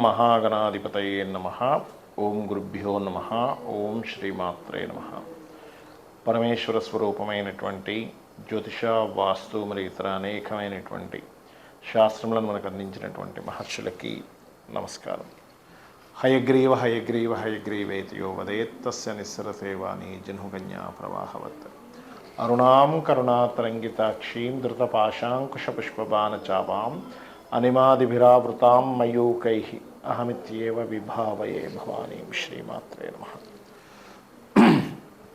మహాగణాధిపతయే నమః. ఓం గురుభ్యో నమః. ఓం శ్రీమాత్రే నమః. పరమేశ్వర స్వరూపమైనటువంటి జ్యోతిష, వాస్తు మరియు ఇతర అనేకమైనటువంటి శాస్త్రములను మనకు అందించినటువంటి మహర్షులకి నమస్కారం. హయగ్రీవ హయగ్రీవ హయగ్రీవేతి యో వదేత్ తస్య నిస్సరసేవాని జహ్నుకన్యా ప్రవాహవత్. అరుణాం కరుణాతరంగితాక్షీం ధృతపాశాంకుశపుష్పబాణచాపాం అనిమాదిభిరావృతాం మయూకైః అహమిత్యేవ విభావయే భవానీం. శ్రీమాత్రే నమః.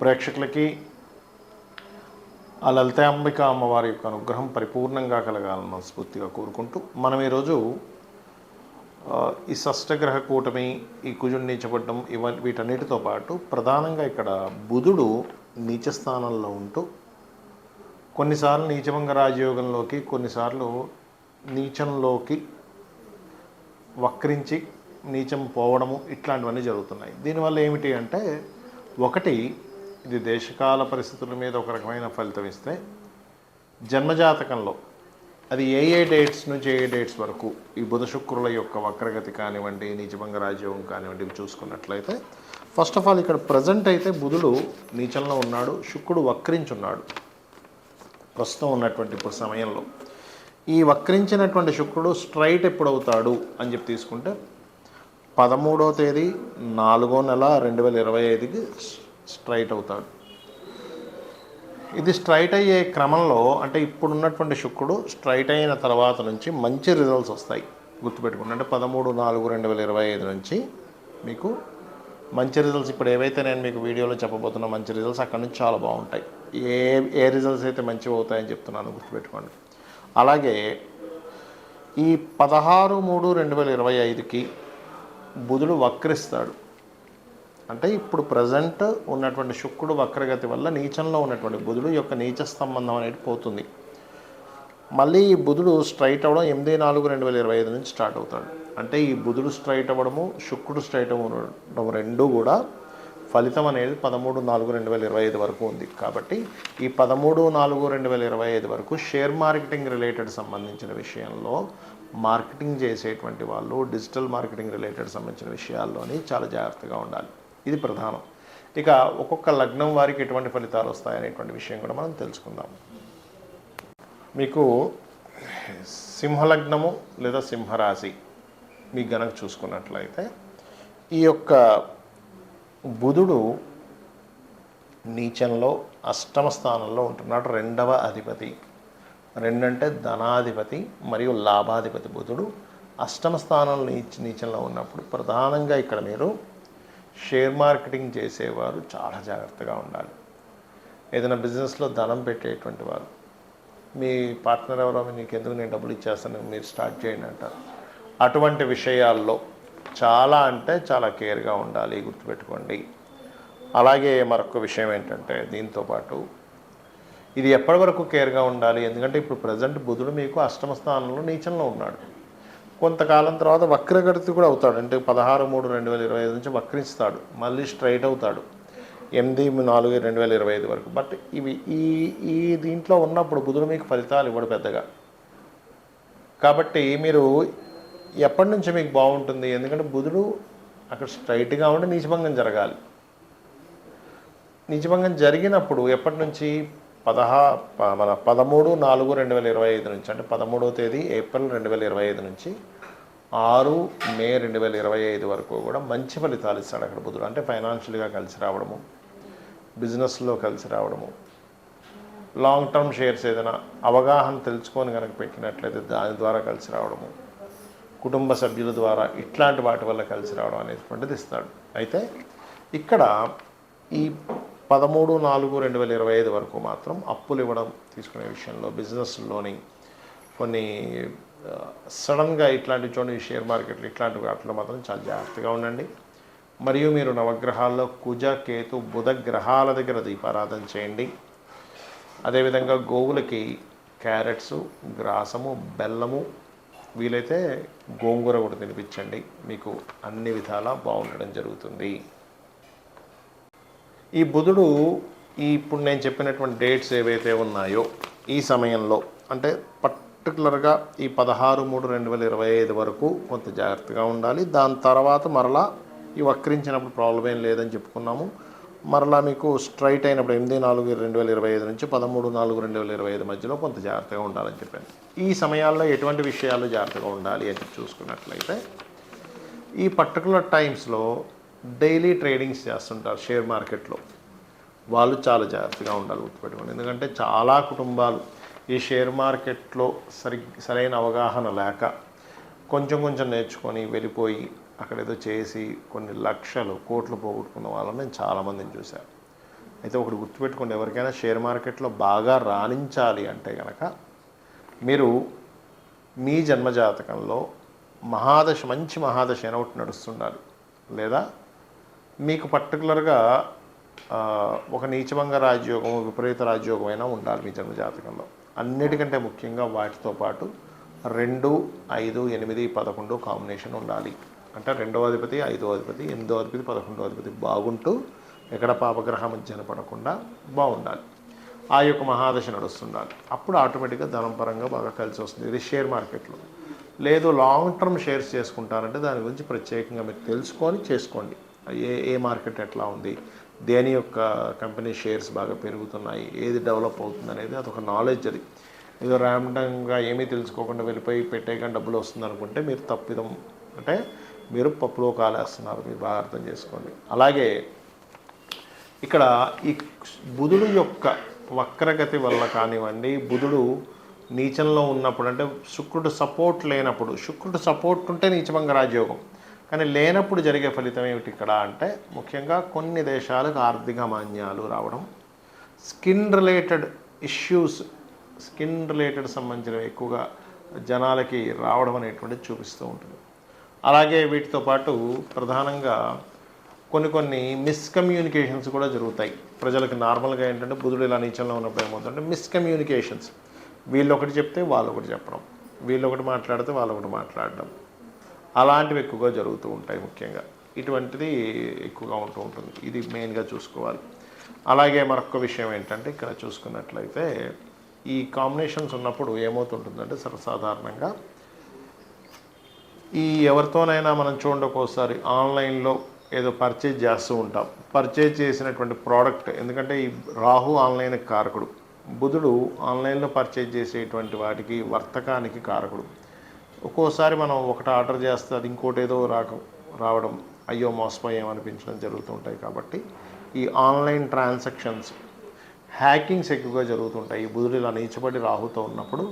ప్రేక్షకులకి ఆ లలిత అంబిక అమ్మవారి యొక్క అనుగ్రహం పరిపూర్ణంగా కలగాలని మనస్ఫూర్తిగా కోరుకుంటూ మనం ఈరోజు ఈ షష్టగ్రహ కూటమి, ఈ కుజుడు నీచపడ్డం, వీటన్నిటితో పాటు ప్రధానంగా ఇక్కడ బుధుడు నీచస్థానంలో ఉంటూ కొన్నిసార్లు నీచభంగ రాజయోగంలోకి, కొన్నిసార్లు నీచంలోకి వక్రించి నీచం పోవడము, ఇట్లాంటివన్నీ జరుగుతున్నాయి. దీనివల్ల ఏమిటి అంటే, ఒకటి, ఇది దేశకాల పరిస్థితుల మీద ఒక రకమైన ఫలితం ఇస్తే, జన్మజాతకంలో అది ఏ డేట్స్ నుంచి ఏ డేట్స్ వరకు ఈ బుధ శుక్రుల యొక్క వక్రగతి కానివ్వండి, నీచభంగ రాజయోగం కానివ్వండి, ఇవి చూసుకున్నట్లయితే ఫస్ట్ ఆఫ్ ఆల్ ఇక్కడ ప్రజెంట్ అయితే బుధుడు నీచంలో ఉన్నాడు, శుక్రుడు వక్రించున్నాడు ప్రస్తుతం ఉన్నటువంటి ఇప్పుడు సమయంలో. ఈ వక్రించినటువంటి శుక్రుడు స్ట్రైట్ ఎప్పుడు అవుతాడు అని చెప్పి తీసుకుంటే 13వ తేదీ 4వ నెల 2025కి స్ట్రైట్ అవుతాడు. ఇది స్ట్రైట్ అయ్యే క్రమంలో, అంటే ఇప్పుడు ఉన్నటువంటి శుక్రుడు స్ట్రైట్ అయిన తర్వాత నుంచి మంచి రిజల్ట్స్ వస్తాయి. గుర్తుపెట్టుకోండి, అంటే 13/4/2025 నుంచి మీకు మంచి రిజల్ట్స్, ఇప్పుడు ఏవైతే నేను మీకు వీడియోలో చెప్పబోతున్న మంచి రిజల్ట్స్ అక్కడ నుంచి చాలా బాగుంటాయి. ఏ రిజల్ట్స్ అయితే మంచివి అవుతాయని చెప్తున్నాను, గుర్తుపెట్టుకోండి. అలాగే ఈ 16/3/2025కి బుధుడు వక్రిస్తాడు. అంటే ఇప్పుడు ప్రజెంట్ ఉన్నటువంటి శుక్రుడు వక్రగతి వల్ల నీచంలో ఉన్నటువంటి బుధుడు యొక్క నీచ సంబంధం అనేది పోతుంది. మళ్ళీ ఈ బుధుడు స్ట్రైట్ అవ్వడం 8/4/2025 నుంచి స్టార్ట్ అవుతాడు. అంటే ఈ బుధుడు స్ట్రైట్ అవ్వడము, శుక్రుడు స్ట్రైట్ అవ్వడం రెండూ కూడా ఫలితం అనేది 13/4/2025 వరకు ఉంది. కాబట్టి ఈ 13/4/2025 వరకు షేర్ మార్కెటింగ్ రిలేటెడ్ సంబంధించిన విషయంలో, మార్కెటింగ్ చేసేటువంటి వాళ్ళు డిజిటల్ మార్కెటింగ్ రిలేటెడ్ సంబంధించిన విషయాల్లోని చాలా జాగ్రత్తగా ఉండాలి. ఇది ప్రధానం. ఇక ఒక్కొక్క లగ్నం వారికి ఎటువంటి ఫలితాలు వస్తాయనేటువంటి విషయం కూడా మనం తెలుసుకుందాం. మీకు సింహలగ్నము లేదా సింహరాశి మీకు గనక చూసుకున్నట్లయితే, ఈ యొక్క బుధుడు నీచంలో అష్టమ స్థానంలో ఉంటున్నాడు. 2వ అధిపతి, 2 అంటే ధనాధిపతి మరియు లాభాధిపతి బుధుడు అష్టమ స్థానంలో నీచంలో ఉన్నప్పుడు ప్రధానంగా ఇక్కడ మీరు షేర్ మార్కెటింగ్ చేసేవారు చాలా జాగ్రత్తగా ఉండాలి. ఏదైనా బిజినెస్లో ధనం పెట్టేటువంటి వారు, మీ పార్ట్నర్ ఎవరో నీకు ఎందుకు నేను డబ్బులు ఇచ్చేస్తాను మీరు స్టార్ట్ చేయండి అంటారు. అటువంటి విషయాల్లో చాలా అంటే చాలా కేర్గా ఉండాలి, గుర్తుపెట్టుకోండి. అలాగే మరొక విషయం ఏంటంటే, దీంతోపాటు ఇది ఎప్పటి వరకు కేర్గా ఉండాలి, ఎందుకంటే ఇప్పుడు ప్రజెంట్ బుధుడు మీకు అష్టమ స్థానంలో నీచంలో ఉన్నాడు. కొంతకాలం తర్వాత వక్రగతి కూడా అవుతాడు. అంటే 16/3/2025 నుంచి వక్రిస్తాడు, మళ్ళీ స్ట్రైట్ అవుతాడు 8/4/2025 వరకు. బట్ ఇవి ఈ దీంట్లో ఉన్నప్పుడు బుధుడు మీకు ఫలితాలు ఇవ్వడు పెద్దగా. కాబట్టి మీరు ఎప్పటి నుంచి మీకు బాగుంటుంది, ఎందుకంటే బుధుడు అక్కడ స్ట్రైట్గా ఉండి నీచభంగం జరగాలి. నీచభంగం జరిగినప్పుడు ఎప్పటి నుంచి 13/4/2025 నుంచి, అంటే 13వ తేదీ ఏప్రిల్ 2025 నుంచి 6 మే 2025 వరకు కూడా మంచి ఫలితాలు ఇస్తాడు అక్కడ బుధుడు. అంటే ఫైనాన్షియల్గా కలిసి రావడము, బిజినెస్లో కలిసి రావడము, లాంగ్ టర్మ్ షేర్స్ ఏదైనా అవగాహన తెలుసుకొని కనుక పెట్టినట్లయితే దాని ద్వారా కలిసి రావడము, కుటుంబ సభ్యుల ద్వారా ఇట్లాంటి వాటి వల్ల కలిసి రావడం అనేటువంటిది ఇస్తాడు. అయితే ఇక్కడ ఈ 13/4/2025 వరకు మాత్రం అప్పులు ఇవ్వడం తీసుకునే విషయంలో, బిజినెస్లోని కొన్ని సడన్గా ఇట్లాంటి చూడండి షేర్ మార్కెట్లు ఇట్లాంటి వాటిలో మాత్రం చాలా జాగ్రత్తగా ఉండండి. మరియు మీరు నవగ్రహాల్లో కుజ, కేతు, బుధ గ్రహాల దగ్గర దీపారాధన చేయండి. అదేవిధంగా గోవులకి క్యారెట్స్, గ్రాసము, బెల్లము, వీలైతే గోంగూర కూడా తినిపించండి. మీకు అన్ని విధాలా బాగుండడం జరుగుతుంది. ఈ బుధుడు ఇప్పుడు నేను చెప్పినటువంటి డేట్స్ ఏవైతే ఉన్నాయో ఈ సమయంలో, అంటే పర్టికులర్గా ఈ 16/3/2025 వరకు కొంత జాగ్రత్తగా ఉండాలి. దాని తర్వాత మరలా ఈ వక్రించినప్పుడు ప్రాబ్లం ఏం లేదని చెప్పుకున్నాము. మరలా మీకు స్ట్రైట్ అయినప్పుడు 8/4/2025 నుంచి 13/4/2025 మధ్యలో కొంత జాగ్రత్తగా ఉండాలని చెప్పాను. ఈ సమయాల్లో ఎటువంటి విషయాలు జాగ్రత్తగా ఉండాలి అని చూసుకున్నట్లయితే, ఈ పర్టికులర్ టైమ్స్లో డైలీ ట్రేడింగ్స్ చేస్తుంటారు షేర్ మార్కెట్లో, వాళ్ళు చాలా జాగ్రత్తగా ఉండాలి, గుర్తుపెట్టుకోండి. ఎందుకంటే చాలా కుటుంబాలు ఈ షేర్ మార్కెట్లో సరైన అవగాహన లేక కొంచెం నేర్చుకొని వెళ్ళిపోయి అక్కడ ఏదో చేసి కొన్ని లక్షలు కోట్లు పోగొట్టుకున్న వాళ్ళని నేను చాలామందిని చూశాను. అయితే ఒకటి గుర్తుపెట్టుకోండి, ఎవరికైనా షేర్ మార్కెట్లో బాగా రాణించాలి అంటే కనుక మీరు మీ జన్మజాతకంలో మంచి మహాదశ అయినా ఒకటి నడుస్తుండాలి, లేదా మీకు పర్టికులర్గా ఒక నీచభంగ రాజయోగం, విపరీత రాజయోగం అయినా ఉండాలి మీ జన్మజాతకంలో. అన్నిటికంటే ముఖ్యంగా వాటితో పాటు 2, 5, 8, 11 కాంబినేషన్ ఉండాలి. అంటే 2వ అధిపతి, 5వ అధిపతి, 8వ అధిపతి, 11వ అధిపతి బాగుంటూ ఎక్కడ పాపగ్రహం మధ్యన పడకుండా బాగుండాలి. ఆ యొక్క మహాదశ నడుస్తుండాలి. అప్పుడు ఆటోమేటిక్గా ధనం పరంగా బాగా కలిసి వస్తుంది. ఇది షేర్ మార్కెట్లో. లేదు లాంగ్ టర్మ్ షేర్స్ చేసుకుంటారంటే దాని గురించి ప్రత్యేకంగా మీరు తెలుసుకొని చేసుకోండి. ఏ మార్కెట్ ఎట్లా ఉంది, దేని యొక్క కంపెనీ షేర్స్ బాగా పెరుగుతున్నాయి, ఏది డెవలప్ అవుతుంది అనేది అదొక నాలెడ్జ్. అది ఏదో ర్యాండమ్గా ఏమీ తెలుసుకోకుండా వెళ్ళిపోయి పెట్టేయకుండా డబ్బులు వస్తుంది అనుకుంటే మీరు తప్పిదం, అంటే మీరు పప్పులో కాలేస్తున్నారు, మీరు బాగా అర్థం చేసుకోండి. అలాగే ఇక్కడ ఈ బుధుడు యొక్క వక్రగతి వల్ల కానివ్వండి, బుధుడు నీచంలో ఉన్నప్పుడు, అంటే శుక్రుడు సపోర్ట్ లేనప్పుడు, శుక్రుడు సపోర్ట్ ఉంటే నీచభంగ రాజయోగం, కానీ లేనప్పుడు జరిగే ఫలితం ఏమిటి ఇక్కడ అంటే, ముఖ్యంగా కొన్ని దేశాలకు ఆర్థిక మాన్యాలు రావడం, skin related issues, skin related సంబంధించినవి ఎక్కువగా జనాలకి రావడం అనేటువంటిది చూపిస్తూ ఉంటుంది. అలాగే వీటితో పాటు ప్రధానంగా కొన్ని మిస్కమ్యూనికేషన్స్ కూడా జరుగుతాయి ప్రజలకు. నార్మల్గా ఏంటంటే బుధుడు ఇలా నీచంలో ఉన్నప్పుడు ఏమవుతుందంటే మిస్కమ్యూనికేషన్స్, వీళ్ళు ఒకటి చెప్తే వాళ్ళు ఒకటి చెప్పడం, వీళ్ళు ఒకటి మాట్లాడితే వాళ్ళు ఒకటి మాట్లాడడం, అలాంటివి ఎక్కువగా జరుగుతూ ఉంటాయి. ముఖ్యంగా ఇటువంటిది ఎక్కువగా ఉంటూ ఉంటుంది. ఇది మెయిన్గా చూసుకోవాలి. అలాగే మరొక విషయం ఏంటంటే, ఇక్కడ చూసుకున్నట్లయితే ఈ కాంబినేషన్స్ ఉన్నప్పుడు ఏమవుతుంటుందంటే, సర్వసాధారణంగా ఈ ఎవరితోనైనా మనం చూడండి, ఒక్కోసారి ఆన్లైన్లో ఏదో పర్చేజ్ చేస్తూ ఉంటాం. పర్చేజ్ చేసినటువంటి ప్రోడక్ట్, ఎందుకంటే ఈ రాహు ఆన్లైన్కి కారకుడు, బుధుడు ఆన్లైన్లో పర్చేజ్ చేసేటువంటి వాటికి వర్తకానికి కారకుడు. ఒక్కోసారి మనం ఒకటి ఆర్డర్ చేస్తే అది ఇంకోటి ఏదో రావడం, అయ్యో మోసపోయామనిపించడం జరుగుతుంటాయి. కాబట్టి ఈ ఆన్లైన్ ట్రాన్సాక్షన్స్, హ్యాకింగ్స్ ఎక్కువగా జరుగుతుంటాయి. ఈ బుధుడు ఇలా నీచబడి రాహుతో ఉన్నప్పుడు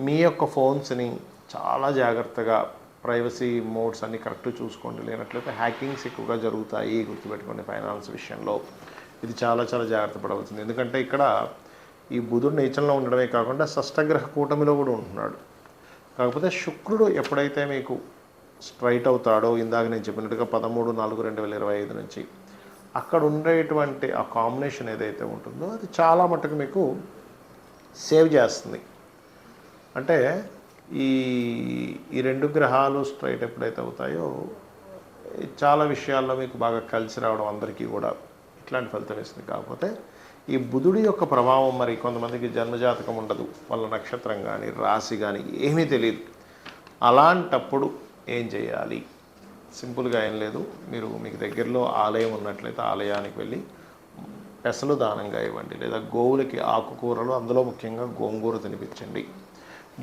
మీ యొక్క ఫోన్స్ని చాలా జాగ్రత్తగా ప్రైవసీ మోడ్స్ అన్నీ కరెక్ట్ చూసుకోండి, లేనట్లయితే హ్యాకింగ్స్ ఎక్కువగా జరుగుతాయి. గుర్తుపెట్టుకోండి, ఫైనాన్స్ విషయంలో ఇది చాలా జాగ్రత్త పడవలసింది. ఎందుకంటే ఇక్కడ ఈ బుధుడు నీచంలో ఉండడమే కాకుండా షష్టగ్రహ కూటమిలో కూడా ఉంటున్నాడు. కాకపోతే శుక్రుడు ఎప్పుడైతే మీకు స్ట్రైట్ అవుతాడో, ఇందాక నేను చెప్పినట్టుగా 13/4/2025 నుంచి అక్కడ ఉండేటువంటి ఆ కాంబినేషన్ ఏదైతే ఉంటుందో అది చాలా మటుకు మీకు సేవ్ చేస్తుంది. అంటే ఈ 2 గ్రహాలు స్ట్రైట్ ఎప్పుడైతే అవుతాయో చాలా విషయాల్లో మీకు బాగా కలిసి రావడం అందరికీ కూడా ఇట్లాంటి ఫలితం ఇస్తుంది. కాకపోతే ఈ బుధుడి యొక్క ప్రభావం, మరి కొంతమందికి జన్మజాతకం ఉండదు, వాళ్ళ నక్షత్రం కానీ రాశి కానీ ఏమీ తెలియదు. అలాంటప్పుడు ఏం చేయాలి? సింపుల్గా ఏం లేదు, మీకు దగ్గరలో ఆలయం ఉన్నట్లయితే ఆలయానికి వెళ్ళి పెసలు దానంగా ఇవ్వండి, లేదా గోవులకి ఆకుకూరలు, అందులో ముఖ్యంగా గోంగూర తినిపించండి.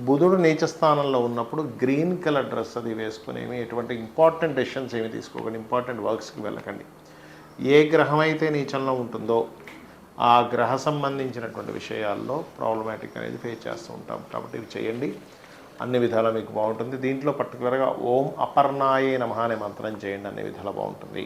బుధుడు నీచ స్థానంలో ఉన్నప్పుడు గ్రీన్ కలర్ డ్రెస్ అది వేసుకుని ఎటువంటి ఇంపార్టెంట్ డెసిషన్స్ ఏమి తీసుకోకండి, ఇంపార్టెంట్ వర్క్స్కి వెళ్ళకండి. ఏ గ్రహం అయితే నీచంలో ఉంటుందో ఆ గ్రహ సంబంధించినటువంటి విషయాల్లో ప్రాబ్లమాటిక్ అనేది ఫేస్ చేస్తూ ఉంటాం. కాబట్టి ఇవి చేయండి, అన్ని విధాలా మీకు బాగుంటుంది. దీంట్లో పర్టికులర్గా ఓం అపర్ణాయే నమః అనే మంత్రం చేయండి, అన్ని విధాలా బాగుంటుంది.